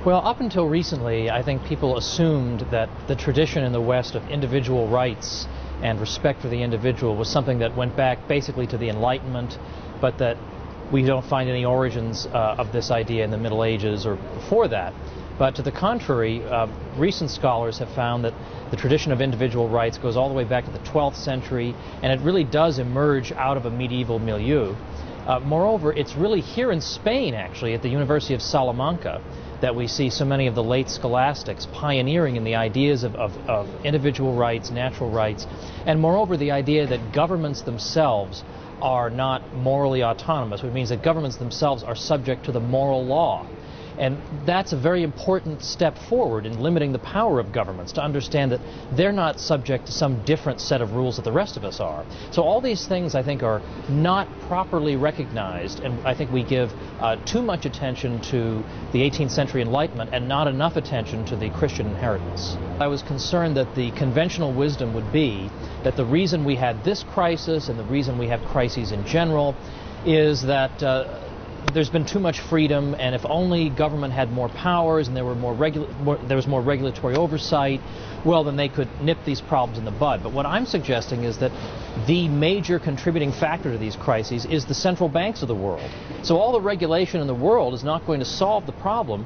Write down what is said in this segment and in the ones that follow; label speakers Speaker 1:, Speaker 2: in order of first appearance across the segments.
Speaker 1: Well, up until recently, I think people assumed that the tradition in the West of individual rights and respect for the individual was something that went back basically to the Enlightenment, but that we don't find any origins of this idea in the Middle Ages or before that. But to the contrary, recent scholars have found that the tradition of individual rights goes all the way back to the 12th century, and it really does emerge out of a medieval milieu. Moreover, it's really here in Spain, actually, at the University of Salamanca, that we see so many of the late scholastics pioneering in the ideas of individual rights, natural rights, and moreover the idea that governments themselves are not morally autonomous, which means that governments themselves are subject to the moral law. And that's a very important step forward in limiting the power of governments, to understand that they're not subject to some different set of rules that the rest of us are. So all these things, I think, are not properly recognized, and I think we give too much attention to the 18th century Enlightenment and not enough attention to the Christian inheritance. I was concerned that the conventional wisdom would be that the reason we had this crisis and the reason we have crises in general is that there's been too much freedom, and if only government had more powers and there was more regulatory oversight, well, then they could nip these problems in the bud. But what I'm suggesting is that the major contributing factor to these crises is the central banks of the world. So all the regulation in the world is not going to solve the problem.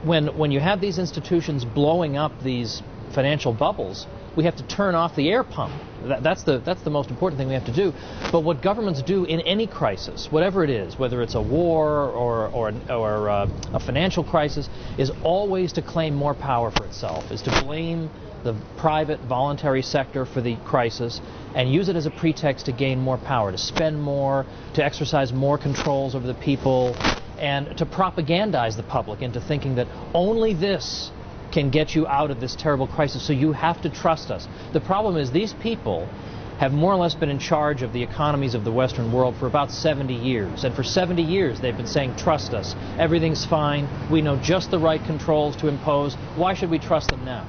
Speaker 1: When you have these institutions blowing up these financial bubbles, we have to turn off the air pump. That's the most important thing we have to do. But what governments do in any crisis, whatever it is, whether it's a war or a financial crisis, is always to claim more power for itself, is to blame the private voluntary sector for the crisis and use it as a pretext to gain more power, to spend more, to exercise more controls over the people, and to propagandize the public into thinking that only this can get you out of this terrible crisis, so you have to trust us. The problem is these people have more or less been in charge of the economies of the Western world for about 70 years. And for 70 years they've been saying, trust us, everything's fine, we know just the right controls to impose, why should we trust them now?